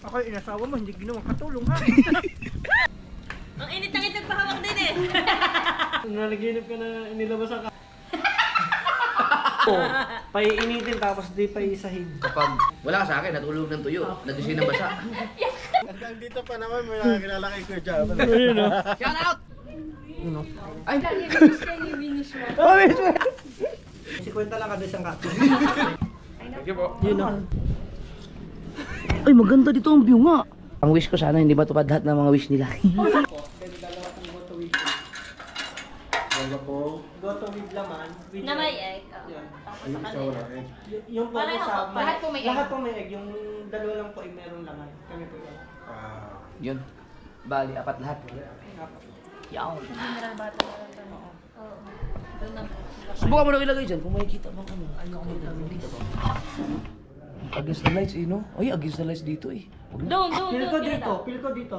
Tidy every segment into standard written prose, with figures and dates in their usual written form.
Ako yung inasawa mo, hindi ginawang katulong ha. Ang init ng itlog pahawak din eh. Nalaginip ka na inilabas ka. Paiinitin tapos di paisahin. Kapag wala ka sa akin, natulog ng tuyo, nagising ng basa. Hanggang dito pa naman, may nakakilala kay Kuya Java. Ayun o. Shout out! Ay! I-finish mo. Oh, wait, wait. 50 lang kada isang kato. Thank you po. Yun o. Ay, maganda dito ang view nga. Ang wish ko sana, hindi matupad lahat ng mga wish nila. Ganda po. Goto with laman. Na may egg. Yan. Tapos Ay, sa isa wala eh. Yung po Pareho sa po, lahat po may egg. Lahat po may egg. Yung dalawa lang po ay meron laman. Kami po yan. Yun. Bali, apat lahat. Yawn. Mineral bottle na lang. Oo. Doon na po. Subukan mo na ilagay dyan kung makikita mo ano. Ano ako dito ba? Against the lights eh, no? Ay, against the lights dito eh. Doon. Feel ko dito. Feel ko dito.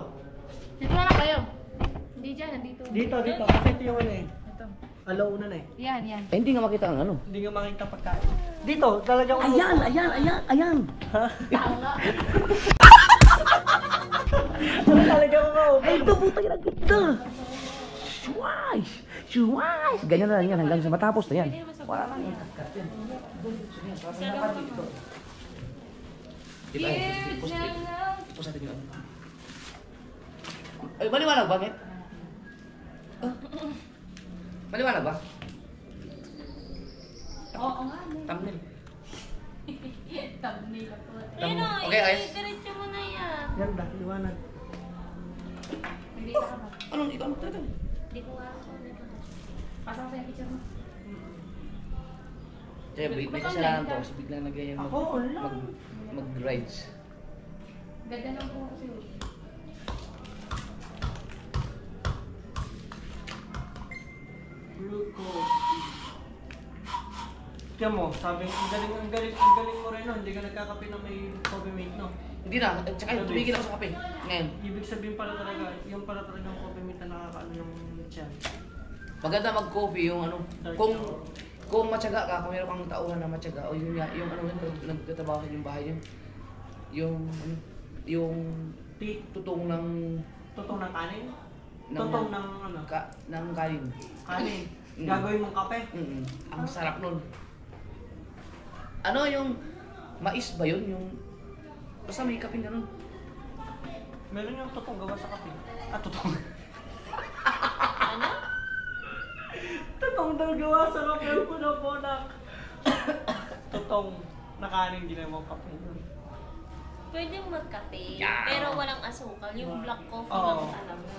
Dito na lang kayo. Hindi dyan, nandito. Dito. Kasi ito yung ano eh. Ito. Alauna na eh. Yan. Eh, hindi nga makita ang ano. Hindi nga makita pagkain. Dito, talagang Ayan! Talagang ako. Ay, ito puta yan, ganda! Shuwais! Ganyan na lang yan hanggang sa matapos na yan. Wala lang yan. Diba? Ipos natin yung ano. Ay, maliwanag ba, Met? Maliwanag ba? Oo nga. Thumbnail. Thumbnail ako. Ayun o, Okay, guys. diretso mo na yan. Ganda, liwanag. Nandito ka ba? Anong ikaw talaga? Hindi ko nga ako. Pasang sa yung picture mo. Kaya may kasalanan to kasi biglang nagaya Ako, wala. mag-rides. Ganda lang po kasi. Blue coffee. Tiyan mo, sabi, ang galing mo rin no, hindi ka nagkakape na may coffee mate no. Hindi na, at saka tumigil ako sa kape. Ngayon, Ibig sabihin pala talaga, yung pala talaga ng coffee mate na nakakaano ng tiyan. maganda mag-coffee yung ano, kung matyaga ka, kung meron kang tauhan na matyaga, o yung ano yun, nagtatrabaho sa yung bahay yun, yung tutong ng Tutong ng kanin? Ng- Tutong ng ano? ng kanin. Kanin. Mm. Gagawin mong kape? Ang sarap nun. Ano yung mais ba yun? Yung basta may kape na nun. Meron yung tutong gawa sa kape. Tutong. Ano? Tutong daw gawa sa kape. Punak. Tutong na kanin ginawang kape. Pwedeng magkape, Yeah. pero walang asukal. Yung black coffee Oo. lang talaga.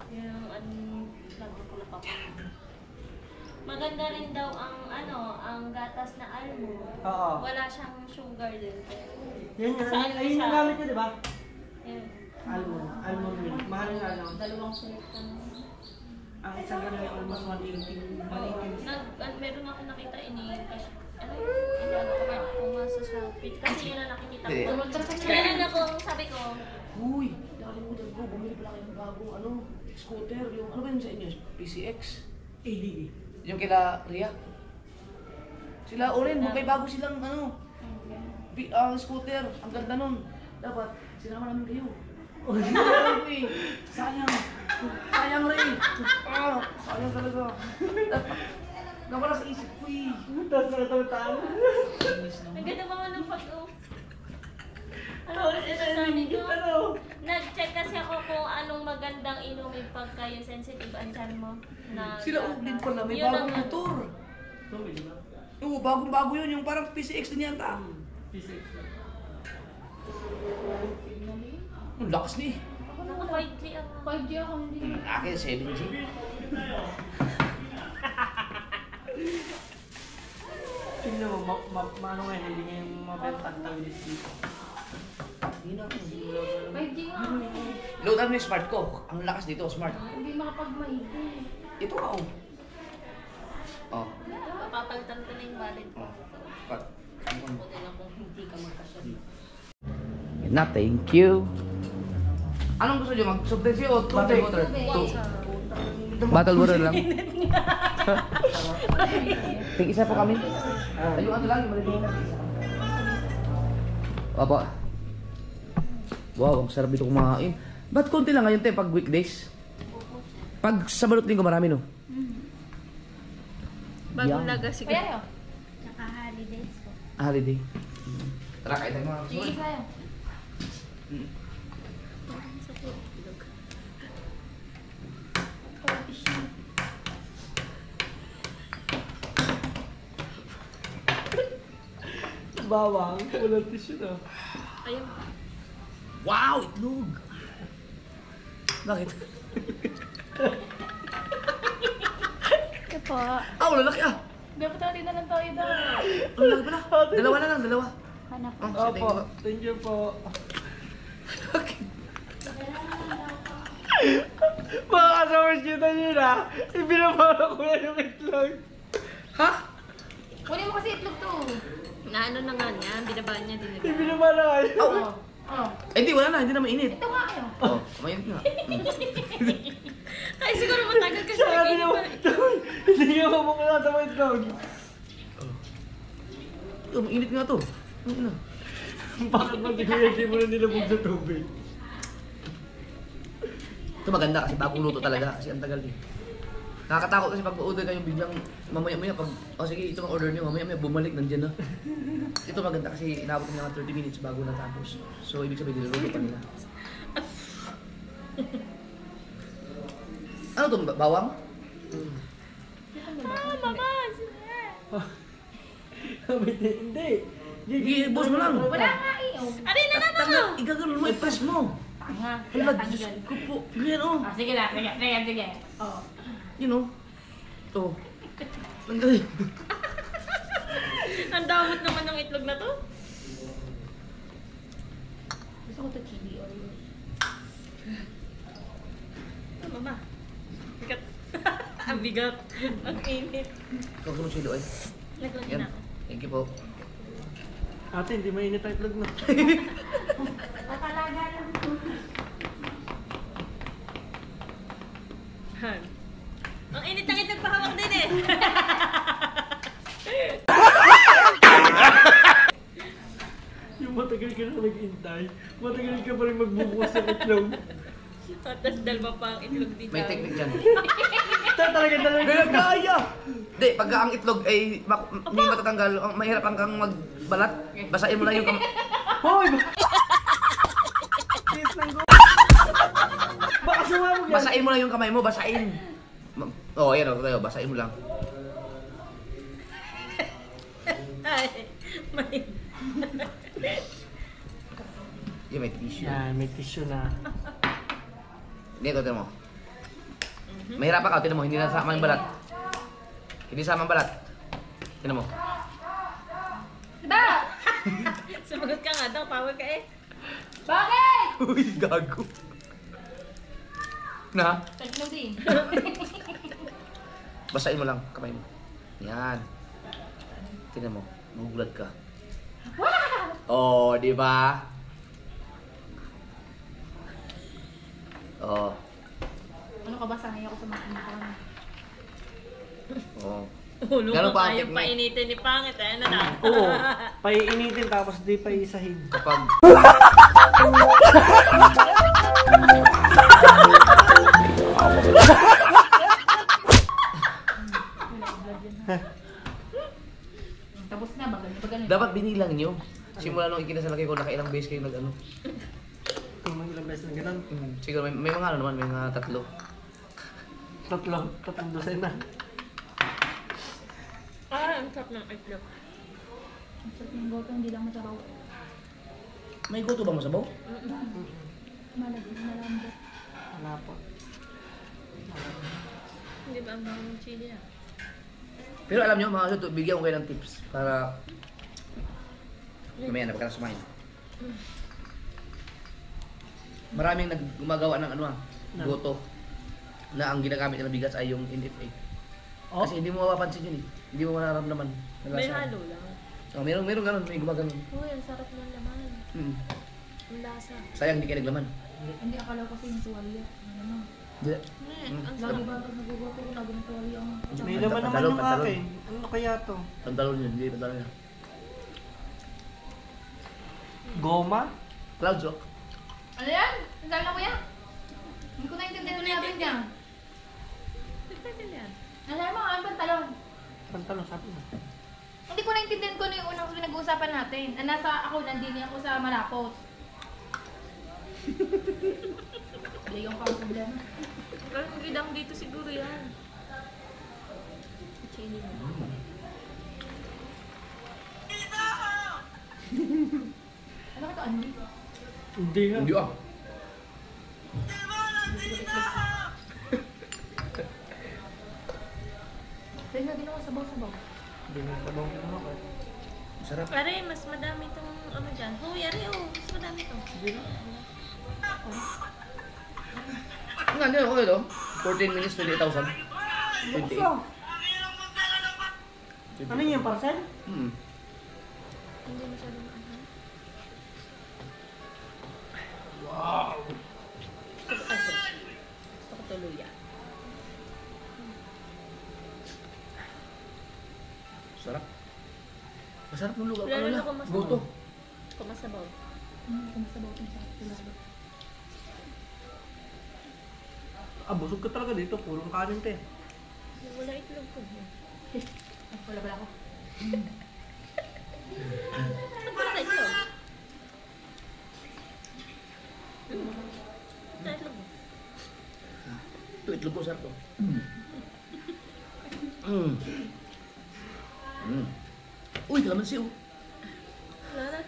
Yung nagpupulap ako. Maganda rin daw ang gatas na almond. Oo. Wala siyang sugar din. Yan yun. Sa almusal. Ayun yung gamit niya, di ba? Yun. Almond milk. Mahal nga lang. Dalawang sulit na. Ang isang ganun yung almost 180. 180. Meron ako nakita kasi ko nga sa Shopee. Kasi yun ang nakikita ko. Meron ako, sabi ko, Uy, nakalimutan ko, bumili pala kayo ng bagong ano, scooter, yung ano ba yun sa inyo? PCX? ADE. Yung kila Ria? Sila Oren, may bago silang ano, scooter, ang ganda nun. Dapat, sinama namin kayo. Sayang. Sayang Ray. Sayang talaga. Nawala sa isip ko eh. Tapos natataan. ang ganda ba ng photo? Ano kasi sabi ko? Nag-check kasi ako kung anong magandang inumin pagka yung sensitive ang tiyan mo. Sila Oren pala, may Yun bagong ang- motor. Bumili ba? Oo, bagong-bago yun, yung parang PCX din yata. P6. Ang lakas ni. Naka 5G ako. 5G ako hindi. Akin, 7G. Tingnan mo, maano nga, hindi niya yung mabenta ang tawid dito. Hindi na ako. 5G nga ako. Loadan mo yung smart ko. Ang lakas dito, smart. Hindi makapag-maigi. Ito ka, oh. Oh. Papalitan ko na yung wallet ko. Oh. Cut. Ako din ako hindi ka magkasya. Yun na, thank you. Anong gusto nyo? Mag-subtensi o bottle water? Bottle water lang. Ting isa po kami. Ayun, ano lang, yung maliliit na. Opo. Wow, ang sarap dito kumain. Ba't konti lang ngayon, te, pag weekdays? Pag sa balot linggo, marami, no? Bagong Yan. laga siguro. Kaya yun. Tsaka holidays ko. Holiday. Tara, kain tayo mga Sige sa'yo. Sa itlog. Bawang, walang tissue na. Ayun. Wow, itlog! Bakit? Ito po. Ah, lalaki ah! Dapat natin na lang tayo daw. Ang lalaki pala. Dalawa na lang, dalawa. Hanap. Oh, Opo, thank you po. Mga kasawers kita nyo na, ibinabara ko na yung itlog. Ha? Kunin mo kasi itlog to. Na ano na nga niya, binabaan niya din. Ibinabara ka yun. Oh. Oh. Eh, hindi, wala na. Hindi na mainit. Ito nga kayo. Oh, mainit nga. Kaya siguro matagal kasi Saka nag-inip din pa. hindi nga mamukula sa mga itlog. Oh, mainit nga to. Ano? Bakit ba hindi mo na nilabog sa tubig? Ito maganda kasi bagong luto talaga kasi ang tagal din. Nakakatakot kasi pag ma-order kayo biglang mamaya-maya pag sige ito ang order niyo mamaya-maya bumalik nandiyan na. Ito maganda kasi inabot niya ng 30 minutes bago natapos. So ibig sabihin niluluto pa nila. Ano to? Bawang? Mama! Hindi. Sige, boss mo lang. Wala nga eh. Oh. Aray na naman Tanggal, mo! igagano mo, i-press mo. Tanga. Hala, Diyos ko po. Yan oh. Ah, sige na, sige, sige, sige. Oh. Yun oh. Oh. Tanggal. Ang damot naman ng itlog na to. Gusto ko to chili oil. Mama. Bigat. Ang bigat. Ang init. Ikaw kung silo ay. Naglagay Yan. na ako. Thank you po. Ate, hindi mainit ang itlog na. Kakalaga lang. Han. Ang init ng itlog pahawak din eh. Yung matagal ka na naghintay, matagal ka pa rin magbubukas ng itlog. Tapos dalawa pa ang itlog dito. May technique dyan. Talaga. Pero kaya! Hindi, pag ang itlog ay hindi matatanggal, mahirap kang magbalat, basahin mo lang yung Hoy! Please lang go. Baka sumabog yan. basahin mo lang yung kamay mo, basahin. Oh, yan oh, tayo, basahin mo lang. Ay, may... Yan, may tissue. Yan, may tissue na. Dito, tinan mo. Mahirapan ka, tinan mo, hindi nasama yung balat. Hindi sama ang balat. Tinan mo. Diba? Sumagot ka nga daw, power ka eh. Bakit? Uy, gago. Na? Itlog din. Basahin mo lang kamay mo. Yan. Tinan mo, magugulat ka. Oh, di ba? Oh. Ano ka ba? Sanay ako sa mga anak. Oh. Ulo Ganun mo pa ang kayong technique. painitin ni Pangit eh. Ano na? Oo, paiinitin tapos di paisahin. Kapag Tapos na, bagal. dapat binilang nyo. Simula nung ikinasalaki ko, nakailang beses kayo nag-ano. Kung mga ilang beses na ganun. Siguro may mga ano naman, may mga tatlo. Tatlong dosena. Ah, ang sarap ng itlog. Ang sarap ng goto, hindi lang masabaw. May goto ba mo sa baw? Malambot. Wala po. Hindi ba ang bango ng chili ah? Pero alam nyo, mga suto, bigyan ko kayo ng tips para mamaya na pagkakasumahin. Maraming gumagawa ng ano goto na ang ginagamit na bigas ay yung NFA. Oh? Kasi hindi mo mapapansin yun eh. Hindi mo mararamdaman. na May lasa. halo lang. Oh, meron ganun, may gumaganon. Uy, ang sarap ng laman. Ang lasa. Sayang hindi kayo naglaman. Hindi, akala ko kasi yung tuwalya. Ano? Hindi. Ang Lagi sarap. ba pag nagugoto ko, lagi ng tuwalya ang... May laman naman Pantalon, yung pantalon. akin. Ano kaya to? Pantalon yun, hindi pantalon yun. Goma? Clouds, oh. Ano yan? Ang dami na kuya? Hindi ko naintindihan ang sabi niya. Nagtagal yan. Nasaan mo ang pantalon? Pantalon, sabi mo. Hindi ko naintindihan ko ano yung unang pinag-uusapan natin. Nasa ako, nandini ako sa Malapos. Hindi yung pang problema. Ang gidang dito siguro yan. Chili mo. Ano ka to, Andy? Hindi nga. Hindi ah. Dahil na din ako sabaw-sabaw. Hindi nga sabaw ko naman ko. Masarap. Pare, mas madami itong ano dyan. Huy, ari mas madami ito. Hindi na. Nga, hindi ako ito. 14 minutes, 28,000. 28. Ano yung parcel? Hmm. Hindi masyadong ano. Wow! Gusto ko tuluyan. Sarap. Masarap ng lugaw. Lalo Ano na na? kung masabaw. Goto. Kumasabaw. Kumasabaw ko sa tulad. Ah, busog ka talaga dito. Purong kanin te. Wala itlog ko. Wala pala ako. Saan para sa itlog? Sa itlog mo. Ito, itlog ko, sarap to. Mm. Mm. Uy, kalamansi oh. Wala na.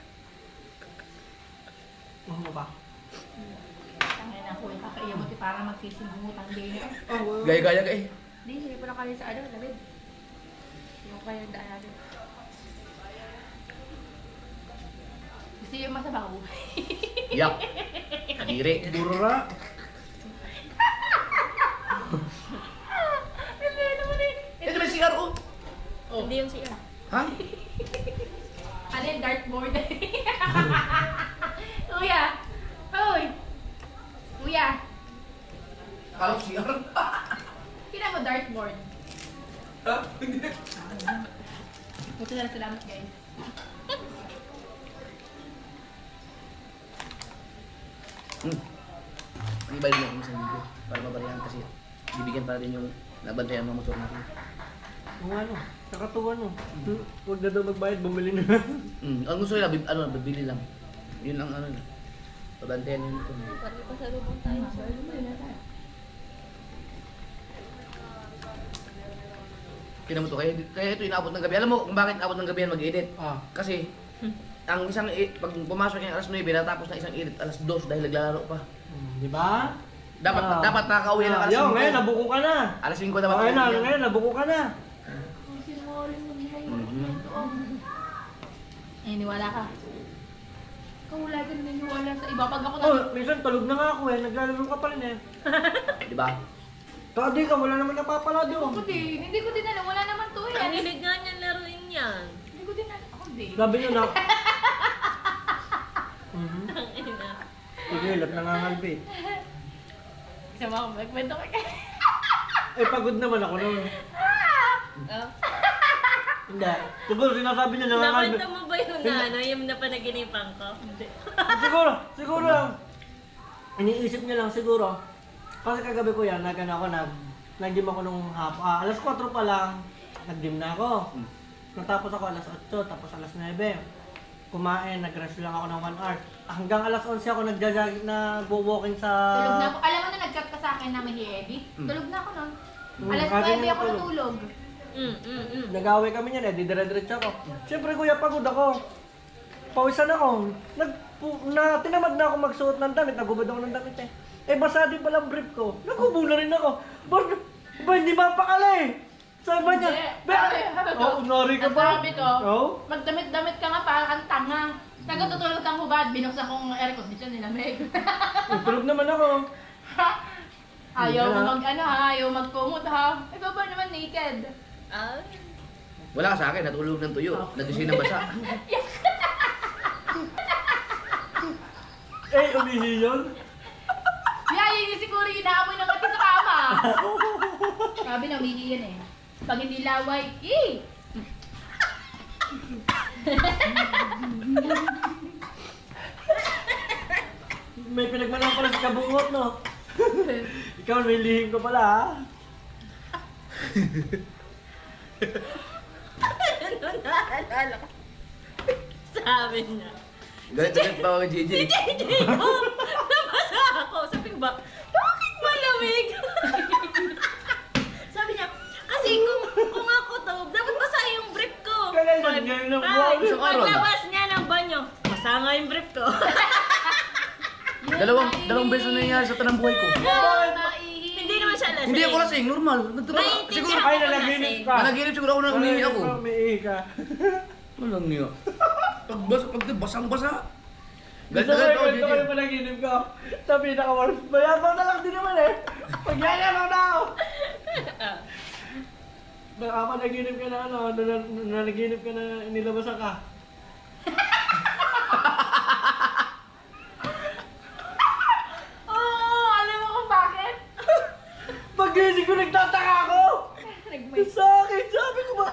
Ano ba? Tangin na ko, kakaiya mo para magsisinghutang din. Oh, Gaya-gaya ka eh. Hindi, hindi pa na kaya sa ano, lamig. Yung kaya daan. Gusto yung masabaw. Yak. Kadiri. burra. Hindi naman eh. Ito may CR oh. Hindi yung siya. Ha? Ano yung dartboard? Kuya! Uy! Kuya! Akala ko CR. Kina mo dartboard. Ha? Hindi. Buti na lang, salamat guys. Ang iba din yung isang video para mabalihan kasi bibigyan para din yung nabantayan ng motor natin. Yung ano, nakatuwa no. Huwag na daw magbayad, bumili na. Ang gusto nila, bibili lang. Yun ang ano. Pabantayan yung motor. Parang pasalubong tayo. Kina mo to, kaya ito inaabot ng gabi. Alam mo kung bakit inaabot ng gabi yan mag-edit? Ah. Kasi ang isang pag pumasok yung alas 9, natapos na isang edit alas 2 dahil naglalaro pa. Di ba? Dapat Ah. dapat nakakauwi lang alas 5. Yo, ngayon nabuko ka na. Alas 5 dapat. Okay na, ngayon nabuko ka na. Mhm. Eh, niwala ka. Ikaw wala ka naniniwala sa iba. Pag ako Oh, minsan tulog na nga ako eh. Naglalaro ka pa rin eh. Di ba? Tadi ka, wala naman napapala doon. Ako din. Hindi ko din alam. Wala naman to Ang eh. hilig nga niyan laruin yan. Hindi ko din alam. Ako din. Sabi niyo na. Mhm. Ang ina. Sige, lap nangangalbi. Sama ko magkwento ka. Eh, pagod naman ako noon. Oh. Hindi. Siguro sinasabi niya nangangalbi. Nakwento mo ba yung ano, yung napanaginipan ko? Hindi. Siguro lang. Iniisip niya lang siguro. Kasi kagabi ko yan, nag-gym ako nung alas 4 pa lang, nag-gym na ako. Natapos ako alas 8, tapos alas 9. Kumain, nag-rest lang ako ng 1 hour. Hanggang alas 11 ako nag-walking sa... Tulog na ako. Alam mo na nag-chat ka sa akin na may edit. Tulog na ako nun. Alas Kasi 9 ako tulog. natulog. Nag-away kami niyan eh, di dire-diretso ako. Siyempre kuya, pagod ako. Pawisan ako. Tinamad na ako magsuot ng damit, nagubad ako ng damit eh. Eh basa din palang brief ko. Nagubo na rin ako. Ba, hindi mapakali. Sabi niya, oh, nari ka pa. Sabi ko, Oh? magdamit-damit ka nga para kang tanga. Nagtutulog kang hubad, binuksan kong air condition nilamig. Tulog naman ako. Ayaw mo ayaw magkumot ha. Ikaw ba naman naked? Ah, Wala ka sa akin, natulog ng tuyo. Nagising ng basa. Eh, umihi yun. Yun siguro yung naamoy ng kati sa kama. Sabi na umihi yan eh. Pag hindi laway, may pinagmalang pala sa kabungot, no? Ikaw, may lihim ko pala, ha? Ano naalala ko? Sabi niya. Galit na galit pa ako kay JJ. JJ ko! Nabasa ako. Sabi ko ba, bakit malamig? Sabi niya, kasi kung ako to, dapat basa yung brief ko. Kailan yan lang po? Isang araw na. Paglabas niya ng banyo, basa nga yung brief ko. Dalawang beses na nangyayari sa tanang buhay ko. Hindi naman siya lasing. Hindi ako lasing, normal. Siguro, Naiintindihan Ay, ko nanaginip lasing. ka. nanaginip siguro ako na umihi ako. Umihi ka. Walang niyo. Pag basang-basa. Galit Gusto na galit ako, ko JJ. yung panaginip ko. Sa pinaka-worst. Mayabang na lang din naman eh. Pagyayabang na ako. Baka panaginip ka na ano, nanaginip ka na inilabasan ka. Oo, alam mo kung bakit? Pag-gising ko, nagtataka ako. Nagmay. Sa akin, sabi ko ba?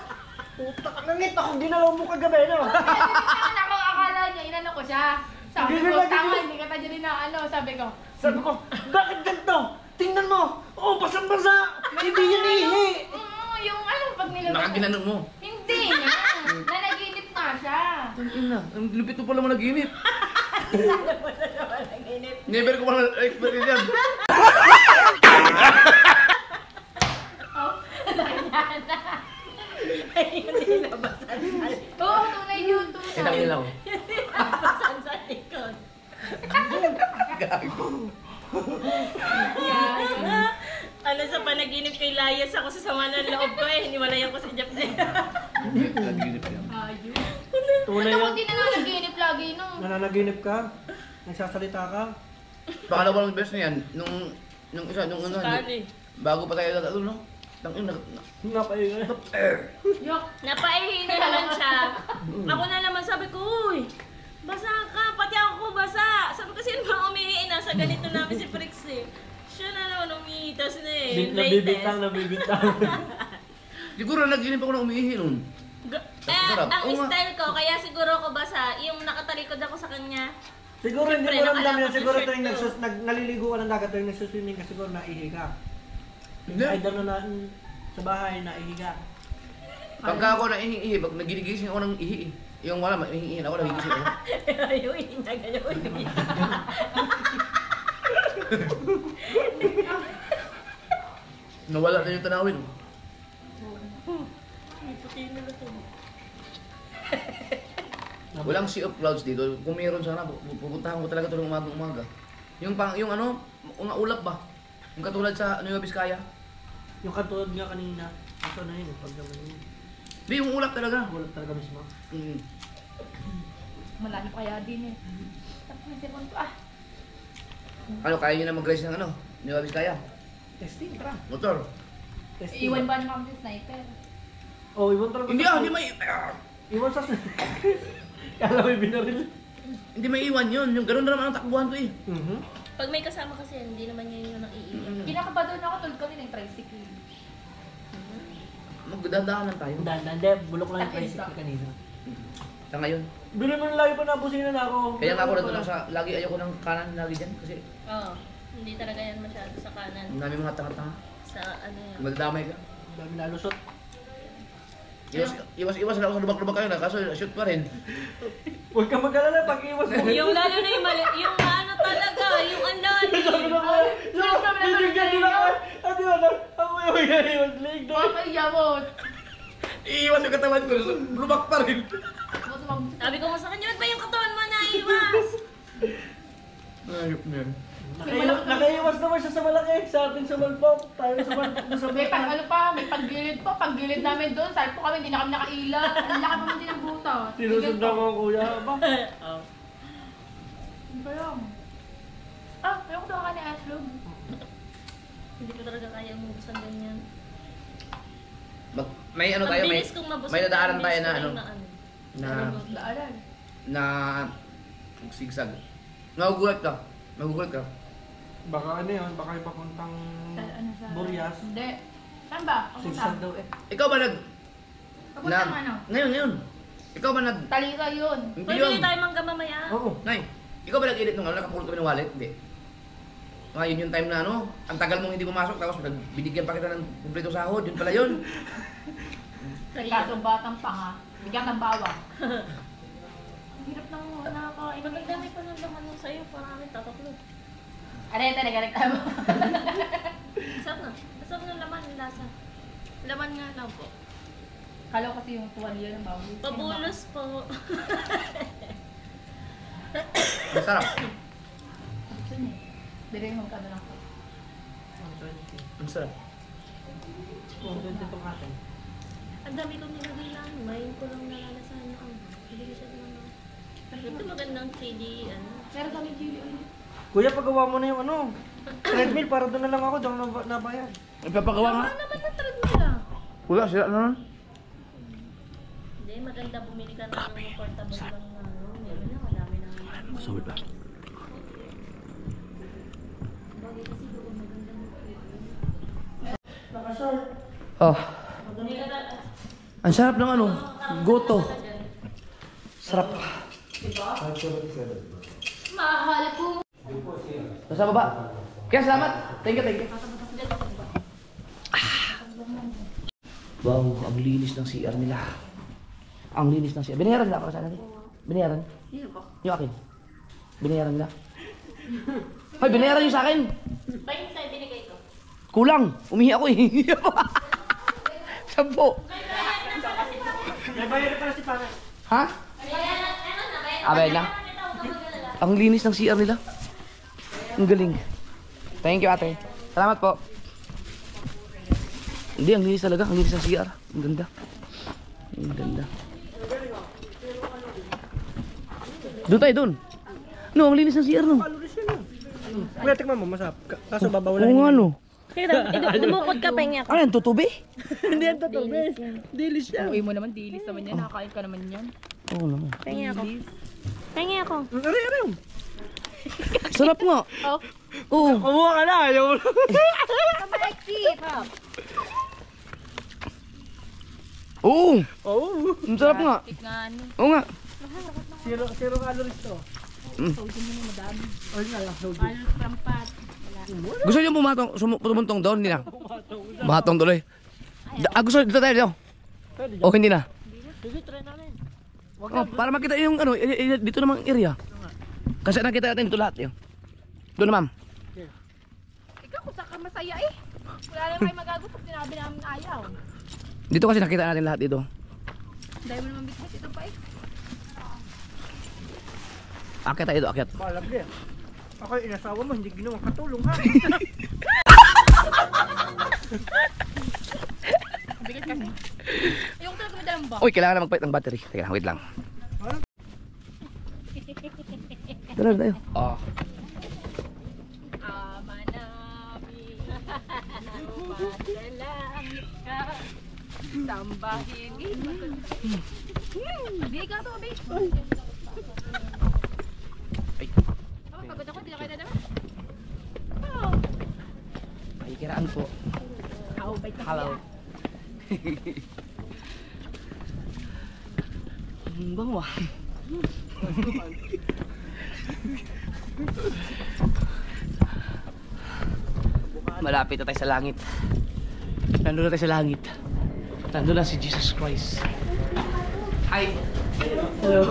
Puta ka, nangit ako, ginalaw mo kagabi, no? Ako, akala niya, inano ko siya. Sabi Hindi ko, nila tama, ginawa. hindi ka tayo din na ano, sabi ko. Sabi ko, bakit ganito? Tingnan mo. Oh, basang-basa. Hindi yan ihi. Oo, yung ano, pag nilabas. Nakaginanon mo. Hindi nga. Nanaginip nga siya. Tangin na, ang lupit mo pala managinip. Naginip. Never ko pala experience yan. Oh, Ayun, nilabasan sa likod. Oo, tunay yun, Eh, tangin tunay. lang. Nilabasan sa likod. Gago. Yan. Ano sa panaginip kay Layas ako sa sama ng loob ko eh. Hiniwalayan ko si Jeff na yun. Nanaginip yan. Ayun. Tunay Ako yan. din na nanaginip lagi, no. Nananaginip ka. Nagsasalita ka. Pangalawang beses na yan, nung isa, nung ano, Sukali. bago pa tayo ano, no? Tangin na, Napahinga. Yok. Napaihi na naman siya. Ako na naman sabi ko, uy, basa ka, pati ako basa. Sabi ko, sino ba umihi? Nasa ganito namin si Prix eh. Siya na naman umihi, tapos na eh, Nabibintang, latest. nabibintang. siguro naginip ako na umiihi nun. Sarap. Ang Oo nga. style ko, kaya siguro ako basa, yung nakatalikod ako sa kanya. Siguro hindi Siyempre, mo ramdam nakalakas yan. Siguro yung shirt tuwing ko. naliligo ka ng dagat, tuwing nagsuswimming ka, siguro naihi ka. Hindi. Either na sa bahay, naihi ka. Pagka ako naihi, pag nagigising ako ng ihi, yung wala, mahihihin ako, nagigising ako. Yung ihinga ganyan ko yung Nawala na yung tanawin. May puti na lang ito. Walang sea of clouds dito. Kung meron sana, pupuntahan ko talaga ito ng umaga-umaga. Yung ano, mga ulap ba? Yung katulad sa Nueva Vizcaya. Yung katulad nga kanina. Ito na yun, pag naman yun. Hindi, yung ulap talaga. Gulat talaga mismo. Mm. Malalim kaya din eh. Tapos may sipon ko, ah. Ano, kaya nyo na mag-race ng ano? Nueva Vizcaya? Testing, tara. Motor. Testing. Iwan ba naman si sniper? Oh, iwan talaga. Hindi sa- hindi may... Iwan sa... Kala may binaril. Hindi may iwan yun. Yung gano'n na naman ang takbuhan ko eh. Mhm. Pag may kasama kasi, hindi naman niya yung naiiwan. Kinakaba doon ako, tulad kami ng tricycle. Magdadaanan tayo. Hindi, bulok lang yung tricycle kanina. Sa ngayon. Bili mo na lagi pa nabusinan ako. Kaya nga ako nandun sa... Lagi ayoko ng kanan lagi dyan. Kasi Oo. Hindi talaga yan masyado sa kanan. ang dami mga tanga-tanga. Sa ano yan. Magdadamay ka. Ang dami nalusot. Iwas na ako sa lubak-lubak kayo na. Kaso shoot pa rin. Huwag ka mag-alala pag iwas mo. Yung lalo na yung mali, yung ano talaga, yung ang lalim. Sabi na ko, binigyan din ako. At di ba, ako yung iwas leg doon. Papaya mo. Iiwas yung katawan ko. Lubak pa rin. Sabi ko mo sa kanya, ba't ba yung katawan mo naiwas? Ayop na yan. Nakaiwas naman siya sa malaki. Sa atin sa malpok. Tayo sa malpok na sa May pag malpok. ano pa, may paggilid pa. Paggilid namin doon, sabi po kami, hindi na kami nakaila. Ang laki pa man din ang butas. Sinusundan ko ang kuya. Ba? Oh. Ano ba yan? Ah, ayoko daw ka ni Aslog. Hindi ko talaga kaya umubusan ganyan. May ano tayo, Ang may, bilis kong mabusog. may dadaanan ang tayo bilis na ko ano, rin na, Laalan. na sigsag. Magugulat ka. Magugulat ka. Baka ano yun, baka ipapuntang Sa ano sa... Burias. Hindi. Saan ba? Ako Sigsag saan? daw eh. Ikaw ba Papuntang ano? Ngayon. Ikaw ba Talira yun. Hindi Pwede yun. tayo mangga mamaya. Oo. Nay, Ikaw ba nag-edit nung ano, nakapulot kami ng wallet? Hindi. Ngayon yung time na ano, ang tagal mong hindi pumasok, tapos binigyan pa kita ng kumpleto sahod, yun pala yun. Kasong batang panga, bigyan ng bawang. Hirap nang nakakain. Magdami pa ng laman ng sa'yo para kami tataklo. Aray, talaga nagtama. Sarap na. Masarap na laman, yung lasa. Laman nga lang po. Kala ko kasi yung tuwalya ng bawang. Pabulos po. Masarap. Gusto niya. Bigay mo magkano lang. Masarap. Kung doon itong atin. Ang dami kong nilagay lang. Mayin ko lang nalalasahan ako. Hindi ko siya naman. Ito magandang chili, ano. Pero kami chili ulit. Kuya, pagawa mo na yung ano. Treadmill, para doon na lang ako. Doon ako nabayad. Ipapagawa nga. Wala naman na treadmill ah. Wala, sila ano na? Hindi, maganda bumili ka ng portable lang na ano. Meron na, madami na. Masawit ba? Bagay kasi doon magandang Nakashort. Oh. Ang sarap ng ano, goto. Sarap. Mahal po. Nasa baba. Kaya salamat. Thank you, thank you. Wow, ang linis ng CR nila. Ang linis ng CR. Binayaran nila para sa natin. Binayaran? Yung akin. Binayaran nila. Hoy, binayaran yung sa akin. Bakit tayo binigay ko? Kulang. Umihi ako eh. 10. May bayad pala si Pana. Ha? Abay na. Ang linis ng CR nila. Ang galing. Thank you, ate. Salamat po. Hindi, ang linis talaga. Ang linis ng CR. Ang ganda. Ang ganda. Doon tayo, doon. No, ang linis ng CR, no? Alulis yun ah. Kuya, tikman mo, masarap. Kaso babaw lang. Oo nga, no? Dumukot ka, pengi ako. Ano yan, tutubi? Hindi yan totoo, be. Dilis yan. Uwi mo naman, dilis naman yan. Nakakain ka naman yan. Oo naman. Pengi ako. Pengi ako. Aray, aray. Sarap nga. Oh. Oo. Kumuha ka na, ayaw mo. Oo. Oo. Ang sarap nga. Tikman. Oo nga. Zero calories to. Ay nga lang, so good. Halos prampat. Gusto niyo pumuntong doon? Hindi na. Bumatong tuloy. Gusto dito tayo dito. Pwede dyan. O hindi na. Sige, try namin. Wag Oh, para makita yung ano, dito namang area. Kasi nakita natin dito lahat yun. Doon na, ma'am. Ikaw kung saan ka masaya eh. Wala naman kayo magagawa pag sinabi namin ayaw. Dito kasi nakita natin lahat dito. Dahil mo naman bitbit ito pa eh. Akyat tayo dito, akyat. Balag din. Ako yung inasawa mo, hindi ginawang katulong ha. Bigat kasi. Ayoko talaga may dalang ba? Uy, kailangan na magpalit ng battery. Teka lang, wait lang. Tara tayo. Oh. Amanami. Padalangit ka. Sambahin. Abi, ikaw to, abi. Ay, Oh, pagod ako, di na kayo dadama. Oh. may kiraan po. How bait na Hello. kaya? Ang bango ah. Malapit na tayo sa langit. Nandun na tayo sa langit. Nandun na si Jesus Christ. Hi! Hello!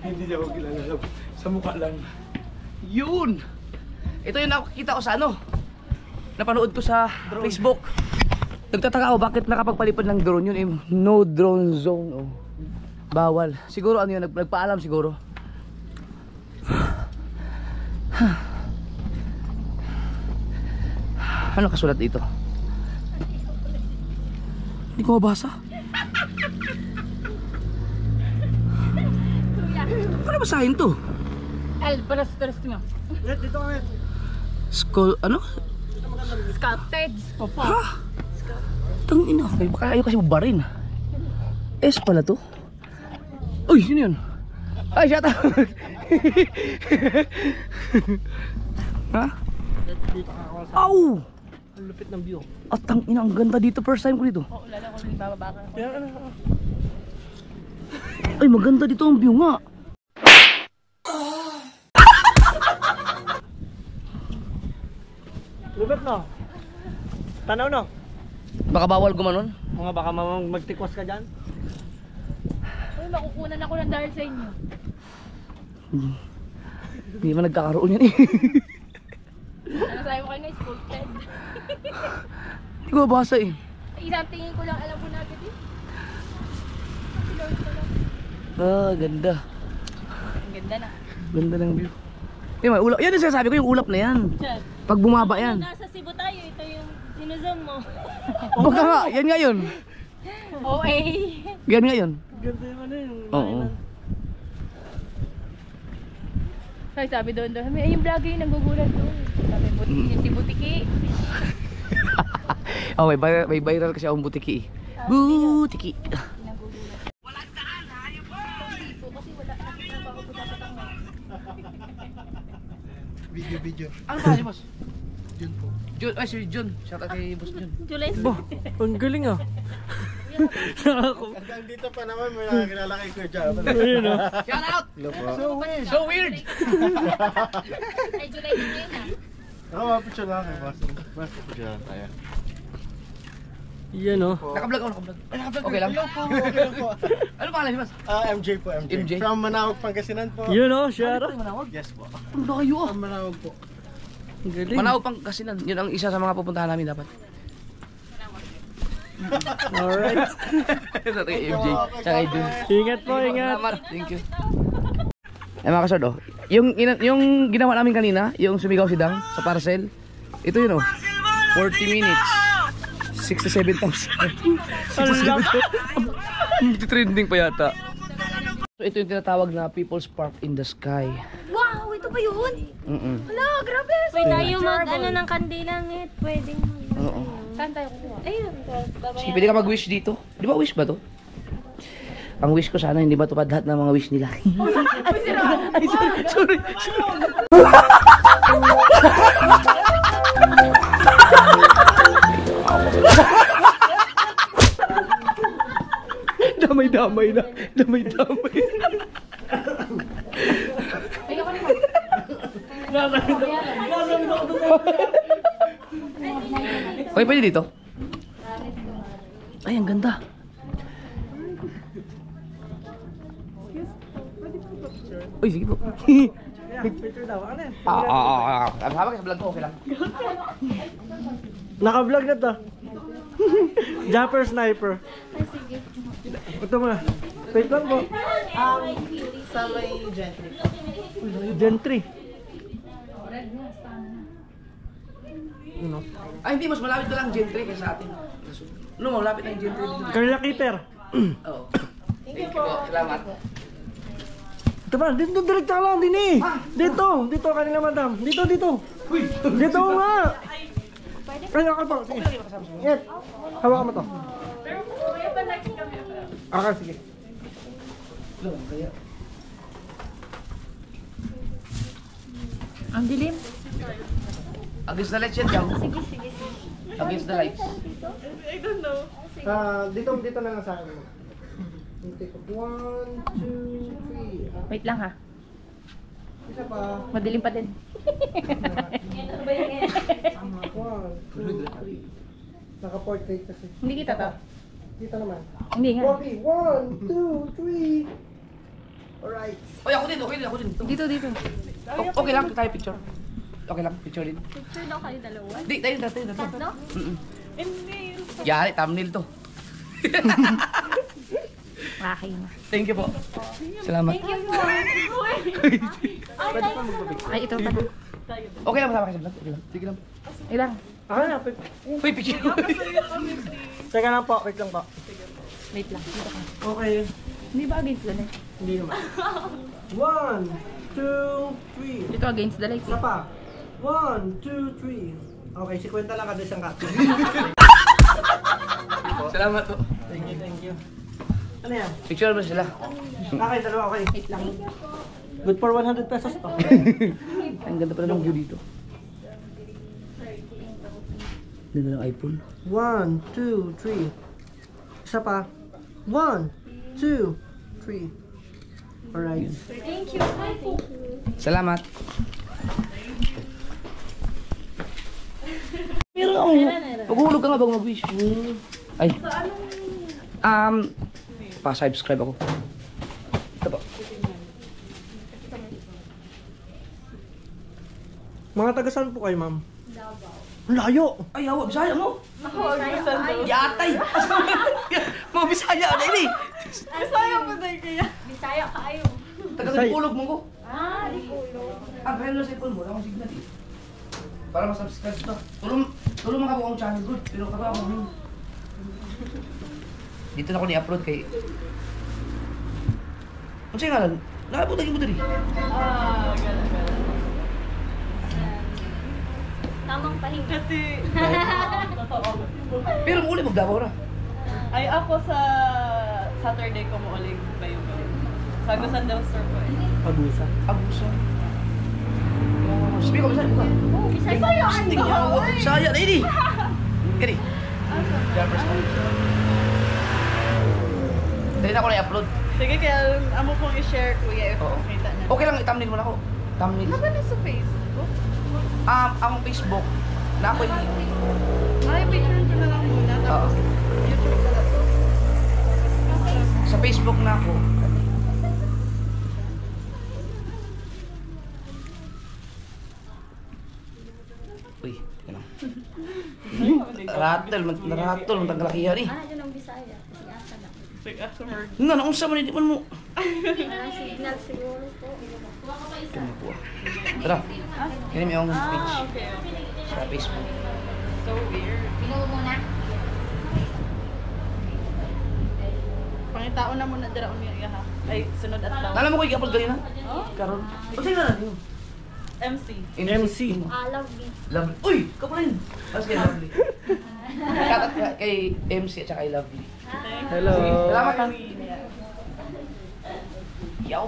Hindi niya ako kilala. Sa mukha lang. Yun! Ito yung nakikita ko sa ano. Napanood ko sa Facebook. Nagtataka ako bakit nakapagpalipad ng drone yun. Eh, no drone zone. Oh. Bawal. Siguro ano yun, nagpaalam siguro. Ano kasulat dito? Hindi ko mabasa. Ano ba sa akin to? El, paras nga. Net, dito kami. Skull, ano? Sculpted. Popo. Ha? Tangina, baka ayaw kasi mabarin. S pala to. Uy, sino yun? Ay, shut up! Ha? Dito ka ako sa... Aw! Ang lupit ng view. At tangina, ang ganda dito. First time ko dito. Oo, lala ko, bababa ka. Kaya ano, Ay, maganda dito ang view nga. Lubet no? Tanaw no? Baka bawal gumanon. Mga baka magtikwas ka dyan. Uy, makukunan ako ng dahil sa inyo. Hindi man nagkakaroon yan eh. Ano sabi mo kayo na, sculpted. Hindi ko mabasa eh. Isang tingin ko lang, alam ko na agad eh. Si Lord pa lang. Ah, ganda. Ang ganda na. Ganda ng view. Eh, may ulap. Yan yung sinasabi ko, yung ulap na yan. Diyan. Pag bumaba yan. Nasa Cebu tayo, ito yung sinuzum mo. Baka nga, yan nga yun. OA. Yan nga yun. Ganda yung ano yung Oo. Ay, sabi doon, ay yung vlogger yung nanggugulat doon. Sabi, yung si Butiki. Oh, may viral kasi akong butiki eh. Butiki. Nanggugulat. Walang daan, hayop po! Kasi wala na ako dapat ang Video. Ano pa si boss? Yun po. Jun, ay si Jun. Shout out kay boss Jun. July. Ang galing ah. Hanggang dito pa naman may nakakilala kay Kuya Jam. Ayun ah. Shout out! Hello po. So weird! Ay, July din yun ah. Ako, mapicture lang kayo. Mas picture lang tayo. Yan oh. Naka-vlog ako, naka-vlog. Ay, naka-vlog. Okay lang? Okay lang po. Ano pangalan si boss? MJ po, MJ. MJ? From Manawag, Pangasinan po. Yan oh, Shara. Yes po. Ano na kayo ah? From Manawag po. Ang galing. Manawag Pangasinan. Yun ang isa sa mga pupuntahan namin dapat. Alright. Sa kay MJ. Sa kay Jun. Ingat po, ingat. Salamat. Thank you. Eh mga kasod, oh. Yung ginawa namin kanina, yung sumigaw si Dang sa parcel, ito yun oh. 40 minutes. 67,000. Trending pa yata. So ito yung tinatawag na People's Park in the Sky. Wow, ito ba yun? Hala, grabe. Pwede tayo mag-ano ng kandilangit. Pwedeng. Oo. Saan tayo kukuha? Ayun. Sige, pwede ka mag-wish dito. Di ba wish ba to? Ang wish ko sana hindi matupad lahat ng mga wish nila. Ay, sorry. Damay-damay na. Damay-damay. Ayoko naman. Okay, pwede dito? Ay, ang ganda. Uy, sige po. Big picture daw. Ano yan? Ang hawak sa vlog ko, okay lang. Naka-vlog na to. Jumper sniper. Ito mo na. Wait lang po. Sa may gentry. Gentry. Ano? Ay, hindi. Mas malapit na lang gentry kaysa sa atin. No, malapit na yung gentry dito. Carla Keeper. Oo. Thank you po. Salamat. Ito ba? Dito direct ka lang din eh. Dito kanila madam. Dito. Dito nga. Kaya ka po. Sige. Yes. Hawakan mo to. Okay, sige. Ang dilim. Against the lights yan, Jam. Sige. Against the lights. Dito na lang sa akin. Take 1, 2, 3. Wait lang ha. Isa pa. Madilim pa din. 1, 2, 3. Naka-portrait kasi. Hindi kita to. Dito naman. Hindi nga. Okay, 1, 2, 3. Alright. Oy, ako din. Dito. Okay lang, tayo picture. Okay lang, picture din. Picture daw kayo dalawa. Di, tayo. No? Hindi. Yari, thumbnail to. Okay na. Thank you po. Salamat. Ay, ito pa na. Okay lang, masama ka sa vlog. Okay lang. Sige lang. Ilang. Ako na, Uy, picture. teka lang po, wait lang po. Wait lang. Dito ka. Okay, Hindi ba against the light? hindi naman. 1, 2, 3. Dito against the light. Isa pa. 1, 2, 3. Okay, 50 lang kada isang cut. Salamat po. Thank you. Ano yan? Picture mo sila. Okay, dalawa, okay. Wait lang. Good for 100 pesos to. Ang ganda pala ng view dito. Ganda ng iPhone. 1, 2, 3. Isa pa. 1, 2, 3. Alright. Thank you. Thank you. Salamat. Pero ako, maghulog ka nga bago mag-wish. Ay. Pa-subscribe ako. Ito po. Mga taga saan po kayo, ma'am? Layo! Ay, hawa, Bisaya mo. Yatay. Mga Bisaya na ini. Bisaya kayo. Taga-Dipulog mo ko. Di kulo. Kaya na sa ipon mo, akong signal eh. Para masubscribe to. Tulong makabuo ang channel good, pero kaba ako yun. Dito na ako ni-upload kay... Ano sa'yo nga lang? Nakaputagin mo dali. Gala-gala. Tamang pahinga. Kasi, totoo. Pero muli magdabaw na. Ay ako sa Saturday ko mo ulit kayo. Sa Agusan del Sur po eh. Pagusa. Abuso. Speak up, Bisaya ka. Oh, Bisaya. Sting yawa. Bisaya na ini. Kani. Dali na ako na-upload. Sige, kaya amo pong i-share kuya if Oo. makita na. Okay lang, i-thumbnail mo na ako. Thumbnail. Ano ba na sa Facebook? Ang Facebook, na ako Ay, picture ko na lang muna. Tapos, YouTube ko na to. sa Facebook na ako. Uy, teka lang. Rattle, rattle, matang kalakihan eh. Ano yun ang Bisaya? Si Asa na. Sige, after. Naunsa man hindi man mo. Walang signal siguro po. Tara, kinim yung page Okay. sa Facebook. So weird. Pinuho muna. Pangitaon na muna dira unya ha. Ay, sunod at daw. Alam mo ko i-upload ganyan na? Oh, Karon. O sige na yun. MC. MC. Love me. Lovely. Uy, kapalin. Mas kay Lovely. Katat kay MC at saka kay Lovely. Hello. Salamat ha. Yaw.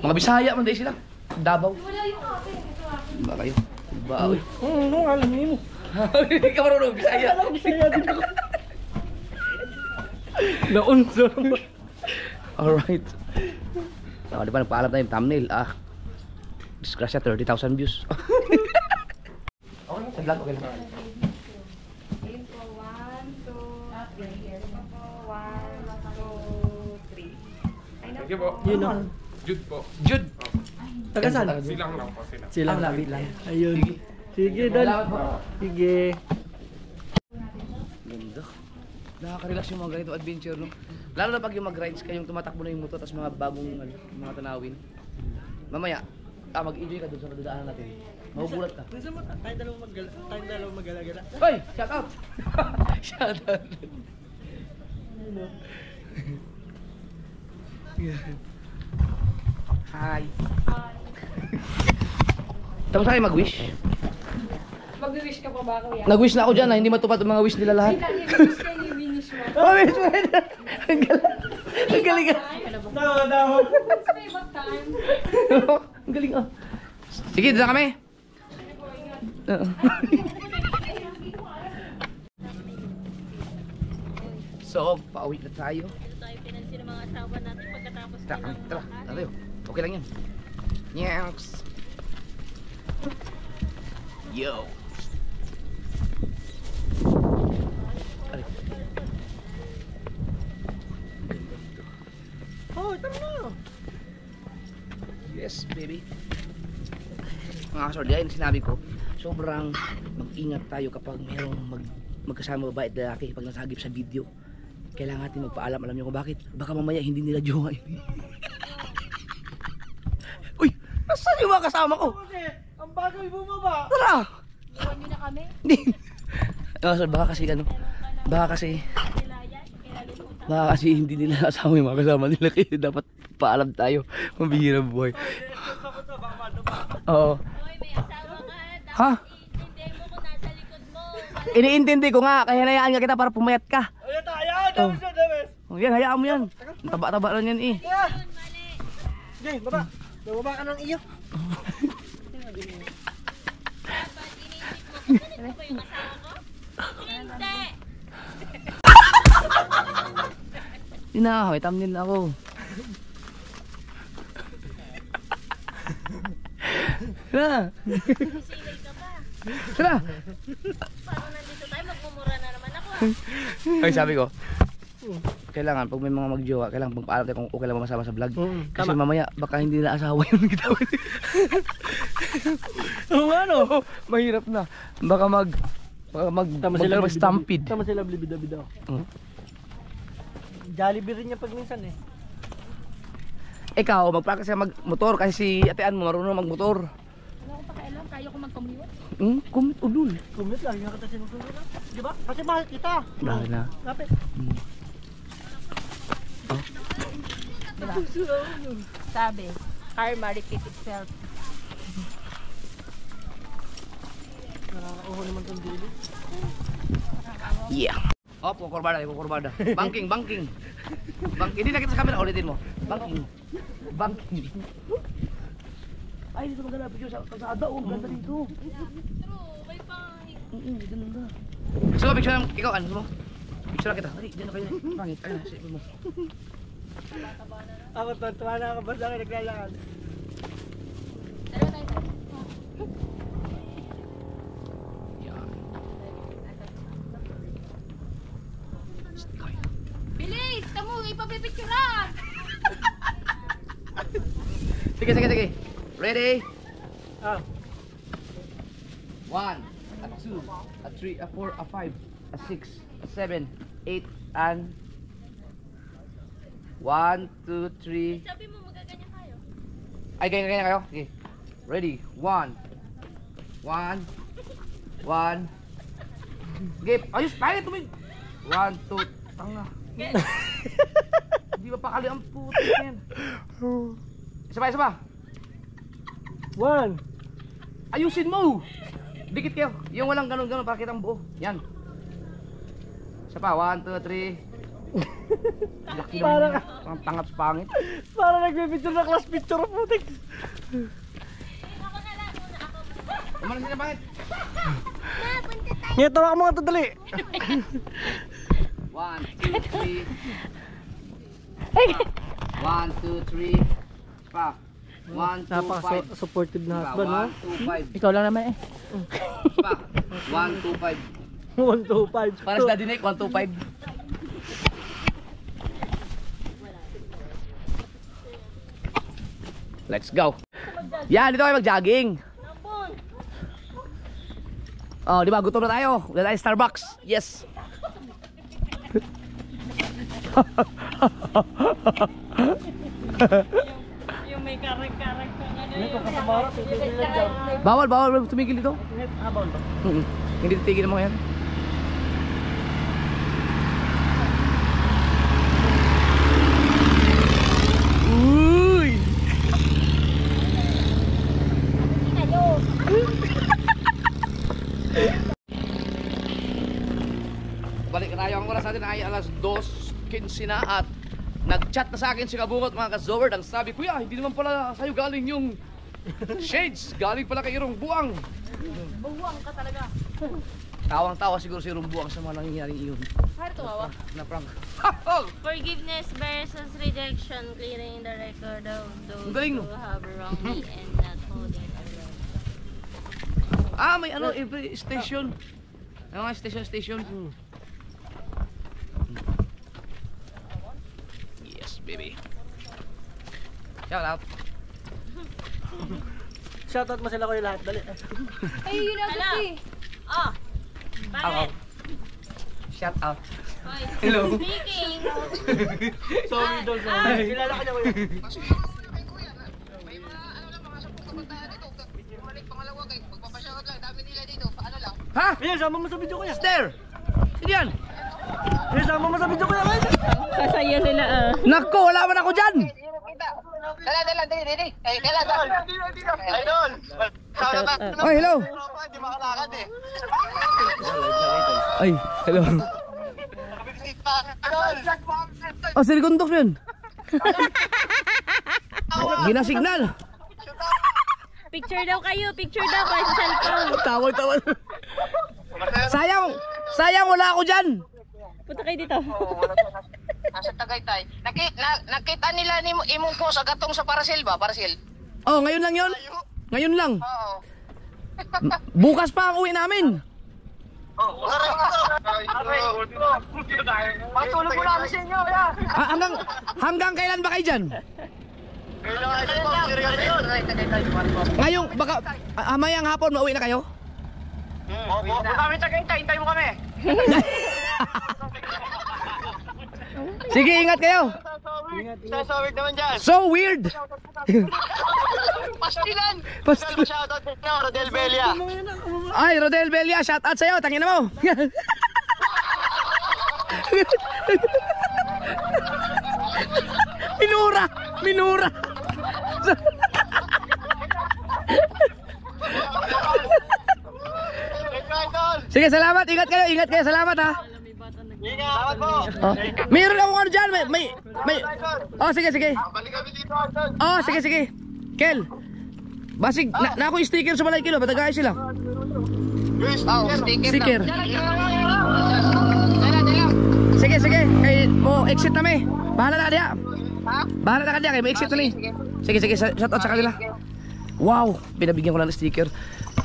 Mga Bisaya man dahil sila. Davao. Ba kayo? Ba oy. Nung alam niyo mo. Hindi ka marunong Bisaya. Bisaya din ako. Naunsa naman. Alright. So, di ba nagpaalam tayo yung thumbnail? Disgrasya 30,000 views. Okay lang, sa vlog, okay lang. Info 1, 2, 3. Thank you po. Yun o. Jude po. Jude! Taga saan? Silang lang po sila. Silang Lapit lang. lang. Ayun. Sige. Sige, Dad. Salamat po. Sige. Ganda. Nakaka-relax yung mga ganito adventure, no? Lalo na pag yung mag-rides kayong tumatakbo na yung motor tapos mga bagong mga tanawin. Mamaya, mag-enjoy ka dun sa kadudaanan natin. Mahugulat ka. Gusto mo tayong dalawang magala-gala. Hoy! Shout out! Shout out! Hi! Tapos tayo mag-wish? Mag-wish ka pa ba, kuya? Nag-wish na ako dyan, hindi matupad ang mga wish nila lahat. I-wish ka, i-finish mo. Oh, wish mo! Ang galing! Ang galing ah! Dawa. What's favorite time? Ang galing ah! Sige, dito na kami! So, pauwi na tayo. Ito tayo pinansin ng mga asawa natin pagkatapos Tara, nilang tara, lahat. tayo. Okay lang yan. Nyaks! Yo! Aray. Oh, tara na. Yes, baby. Mga kasordiyan, sinabi ko, sobrang mag-ingat tayo kapag mayroong magkasama babae at lalaki pag nasagip sa video. Kailangan natin magpaalam. Alam niyo kung bakit? Baka mamaya hindi nila jowa yun. Uy! Nasaan yung mga kasama ko? Bakit? Ang bagal bumaba. Tara! Iwan nyo na kami. Hindi. Baka kasi ano, baka kasi hindi nila kasama yung mga kasama nila kaya dapat paalam tayo. Mabihirang buhay. Oo. Hoy, may asawa ka. Ha? Iintindi mo kung nasa likod mo. Iniintindi ko nga, kaya hayaan nga kita para pumayat ka. Ayan tayo. Dami siya, dami. Oh, yan, hayaan mo yan. Taba-taba lang yan eh. Sige, baba. Baba ka ng iyo. Ano ba yung asawa ko? Hindi. Yun na, may thumbnail na ako. Tara. Silay ka ba? Tara. Paano nandito tayo? Magmumura na naman ako. Ay, sabi ko, kailangan pag may mga magjowa, kailangan pagpaalam tayo kung okay lang masama sa vlog. Kasi tama. mamaya baka hindi nila asawa yung gitawin. Oo nga no. Mahirap na. Baka magkaroon stampede. Tama sila blibida-bida. Jollibee rin niya pag minsan eh. Ikaw, mag-practice ka mag-motor kasi si atean mo marunong magmotor. Wala akong pakialam, kaya ko magkamuliwan. Kumit udul. Kumit lang, yung kita sinugulong na. Di ba? Kasi mahal kita. Dahil na. Lapit. Sabi, karma repeat itself. Nakakauho naman itong dili. Yeah. Oh, kukurbada. Banking. Hindi na kita sa camera, ulitin mo. Banking. Ay, dito maganda picture sa kalsada. Oh, ganda dito. True, may pangit. Ganun na. Gusto mo picture lang, ikaw, ano mo? Picture lang kita. Dali, dyan na kayo. Pangit, ayun, sipin mo. Ako tuwa na ako basta kayo naglalakad. Tara tayo. Yan. Bilis! Tamo, ipapipicturean! Sige. Ready? Ah, 1, 2, 3, 4, 5, 6, 7, 8, and 1, 2, 3. Sabi mo magaganyan tayo. Ay, ganyan kayo? Okay. Ready? 1. Okay, ayos, pangit tumig. 1, 2, tanga. Hindi ba pakali ang putik yan? Isa pa. 1. Ayusin mo! Dikit kayo. Yung walang ganun para kitang buo. Yan. Isa pa. 1, 2, 3. Laki naman. Parang tangat sa pangit. Para nagpipicture na class picture of putik. Ako na lang muna ako. Umalas sila pangit. Ngayon, tawa ka mga tadali. 1, 2, 3. 1, 2, 3. Pa. 1, 2, 5. Napaka-supportive na husband, no? 1, 2, 5. Ikaw lang naman eh. Pa. 1, 2, 5. 1, 2, 5. Para sa Daddy Nick, 1, 2, 5. Let's go. Yan, dito kayo mag-jogging. Napon. Oh, di ba? Gutom na tayo. Wala tayo Starbucks. Yes. Yung may karag-karag pa nga na Ito yun. kasabara, titigilan dyan. Bawal tumigil dito. Bawal ba? Hindi titigil mo yan. Uy! Balik na tayo. Ang oras natin ay alas 2:15 na at nag-chat na sa akin si Kabungot mga ka-Zoward. Ang sabi, kuya, hindi naman pala sa'yo galing yung shades. Galing pala kay Irong Buang. Buwang ka talaga. Tawang-tawa siguro si Irong Buang sa mga nangyayaring iyon. Hari tumawa. Na prank. Forgiveness versus rejection, clearing the record of those Ang galing, no? who have wronged me and not holding a grudge. Ah, may ano, every station. Ano nga, station. Yes, baby. Shout out. Shoutout mo sila ko yung lahat, dali. Ay, yun ang Hello. kasi. Oh! Bakit? Shout out. Hoy, Hello. speaking. Sorry daw, sorry. Kilala ka niya ko yun. Ha? Ayan, sama mo sa video ko yan. Stare! Sino yan? Ayan, sama mo sa video ko yan. Kasaya nila Nako, wala man ako dyan! Dala, dili. Idol! Ay, hello! Hindi makalakad eh. Ay, hello. Oh, si Rigondox yun. Ginasignal. Picture daw kayo sa cellphone. Tawag. Sayang wala ako dyan. Punta kayo dito. Nasa Tagaytay. Nakita nila ni imong ko sa gatong sa Parasil ba? Parasil. Oh, ngayon lang yun. Ngayon lang. Oo. Bukas pa ang uwi namin. Matulog mo na ako sa inyo, ya. Hanggang kailan ba kayo dyan? Ngayong, baka, mayang hapon, mauwi na kayo? Punta kami sa Tagaytay, hintay mo kami. Sige, ingat kayo. Sasawig naman dyan. So weird. Pastilan! Pastilan. Shoutout sa inyo, Rodel Belia. Ay, Rodel Belia, shout out sa'yo. Tangin na mo. Minura. Sige, salamat. Ingat kayo. Salamat ha. Salamat po. Oh. Mayroon akong ano dyan. May. Oh, sige. Balik kami dito, Arthur. Oh, sige. Kel. Basig, na ako yung sticker sa balay kilo. Patagay sila. Sticker. Sige. Kay mo exit na may. Bahala na ka diya. Bahala na ka diya. Kay mo exit na ni. Sige. Shout out sa kanila. Wow, pinabigyan ko lang ng sticker.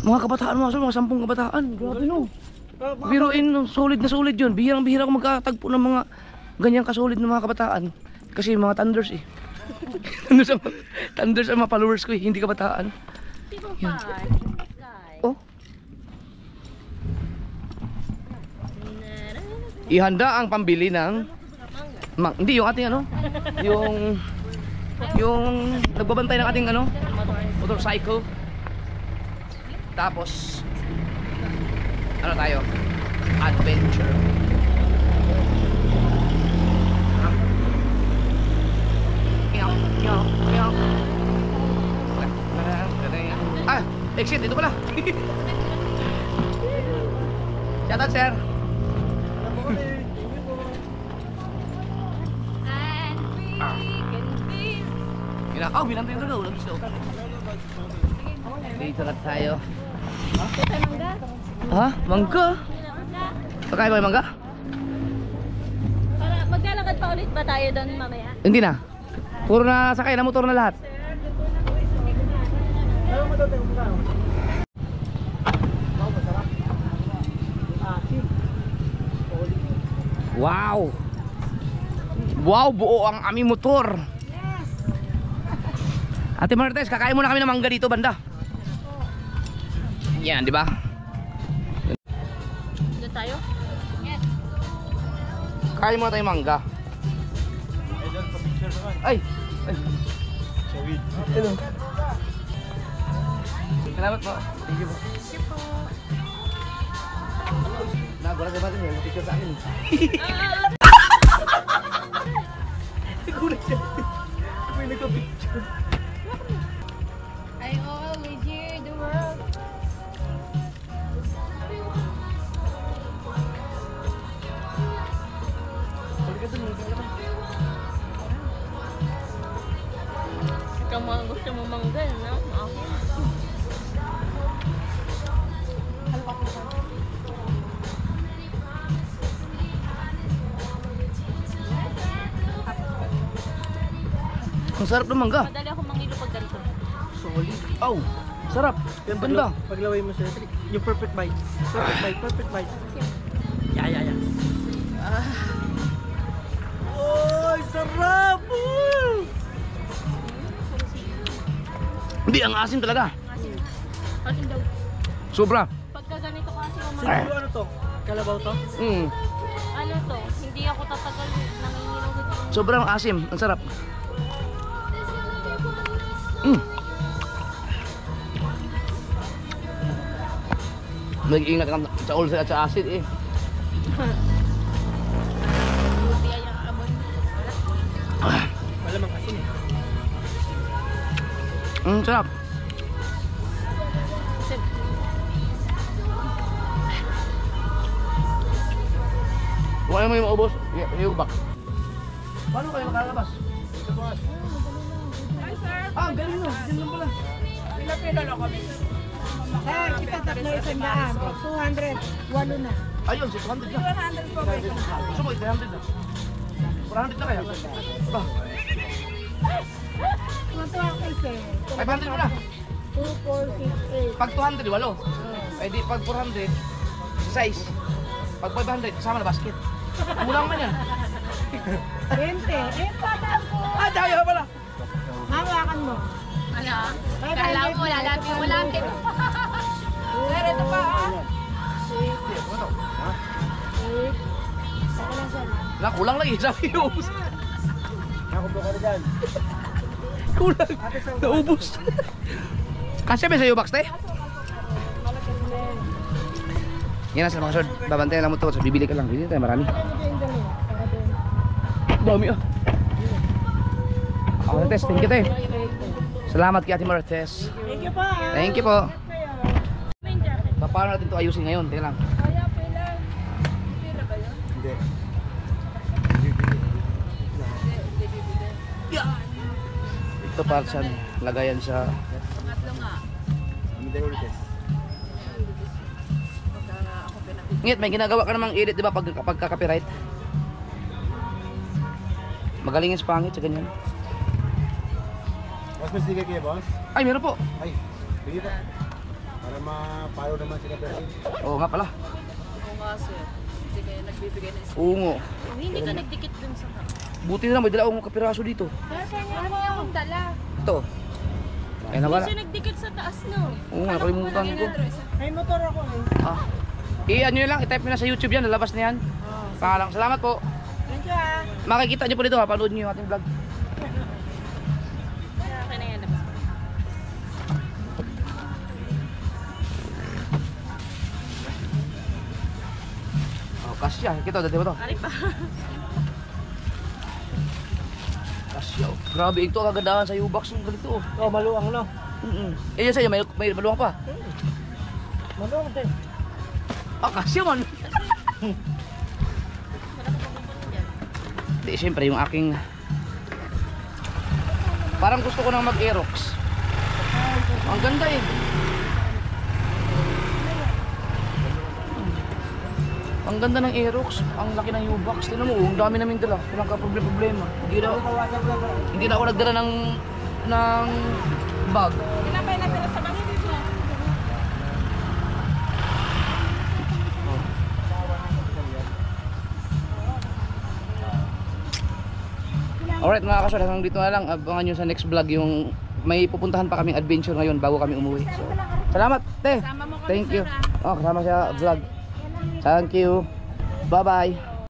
Mga kabataan mga 10 kabataan. Grabe no. Biruin, no, solid yun. Bihirang-bihira ako magkatagpo ng mga ganyang kasolid ng mga kabataan. Kasi mga thunders eh. Thunders ang mga followers ko eh, hindi kabataan. Yan. Oh. Ihanda ang pambili ng hindi yung ating ano, yung nagbabantay ng ating ano, motorcycle. Tapos ano tayo? Adventure. Ah, exit dito pala. Shout out, sir. Oh, binantay ko daw. Dito na tayo. Ha? Mangga? Pagkain ba yung mangga? Para maglalakad pa ulit ba tayo doon mamaya? Hindi na. Puro na sakay na motor na lahat. Wow! Wow, buo ang aming motor. Ate Martes, kakain muna kami ng mangga dito banda. Yan, di ba? Doon tayo? Yes. Kain muna tayong mangga. Ay! Hello. Salamat po. Thank you po. Nagura ka ba rin yun? Picture sa akin. Nagulat siya. May nagka-picture. I always hear the world. Ikaw mga gusto mo manggal, no? Ako. Ang sarap ng mangga. Madali ako mangilo pag ganito. Solid. Oh, sarap. Ganda. Paglaway mo siya, yung perfect bite. Perfect bite. Yeah. Oh, sarap! Hindi, ang asim talaga. Asin daw. Sobra. Pagka ganito kasi mamanggal. Siguro ano to? Kalabaw to? Ano to? Hindi ako tatagal. Nanginginom ko dito. Sobrang asim. Ang sarap. Nag-iingat ka sa ulcer at sa acid eh. Buti ay ang amoy. Malamang asin eh. Sarap. Wala mo yung maubos. Iubak. Paano kayo makalabas? Ah, galing no. Diyan lang pala. Pila-pila lang kami. Sir, kita tatlo 100. 200. Walo na. Ayun, 600 na. 100 po ba ito? Gusto mo, 300 na. 400 na kaya? Ba? Matuwa kay sir. 500 mo na. 2468. Pag 200, walo. Eh di pag 400, size. Pag 500, kasama na basket. Kulang man yan. 20. Eh, patang ko. Ah, daya pala. Hawakan mo. Ano? Kala mo, lalaki mo lang. Pero ito pa, ah. Wala, kulang lagi. Sabi ubus. Nakupo ka na dyan. Kulang. Naubos. Kasi ba sa'yo, Bax, te? Yan na sa mga sword. Babantayan lang mo ito. So, bibili ka lang. Bibili tayo marami. Dami ah. Ako Tess, thank you te. Salamat kay Ate Martes. Thank you po. ah. Thank you po. May jacket. Paano natin ito ayusin ngayon? Tingnan lang. Kaya pala. Pila ba yun? Hindi. Ito para sa lagayan sa... Pangatlo nga. Kami tayo ulit eh. Pagka ako pinakita. Ngit, may ginagawa ka namang edit, di ba, pagka-copyright? Magaling yung sa pangit sa ganyan. Mas may sige kayo, boss? Ay, meron po. Ay, sige pa. Para ma-follow naman sila Percy. Oo nga pala. Oo nga sir. Hindi kayo nagbibigay ng Ungo. Hindi ka nagdikit dun sa Buti na lang, may dala akong kapiraso dito. Ano yung dala? Ito. Ay, nawala. Hindi siya nagdikit sa taas, no? Oo nga, nakalimutan ko. May motor ako eh. Ah. I-ano nyo lang, i-type nyo na sa YouTube yan, lalabas na yan. Pangalang, salamat po. Thank you ah. Makikita nyo po dito ha, panood nyo yung ating vlog. Okay na yan, labas. Oh, kasya, kita dati ba to? Ari pa. Kasya, oh. Grabe, ito kagandahan sa U-Box ng ganito. Oh. Oh, maluang no. Eh, yan sa'yo, may maluwang pa. Maluang te. Ah, kasya man. Hindi, siyempre, yung aking... Parang gusto ko nang mag-Aerox. Ang ganda eh. Ang ganda ng Aerox. Ang laki ng U-Box. Tignan mo, ang dami naming dala. Walang ka-problema. Hindi na ako nagdala ng bag. Kinapay natin sa basket mo. Alright mga kasod, hanggang dito na lang. Abangan nyo sa next vlog yung may pupuntahan pa kaming adventure ngayon bago kami umuwi. So, salamat, te. Sama mo kami, Thank you. sir, Oh, kasama sa vlog. Thank you. Bye-bye.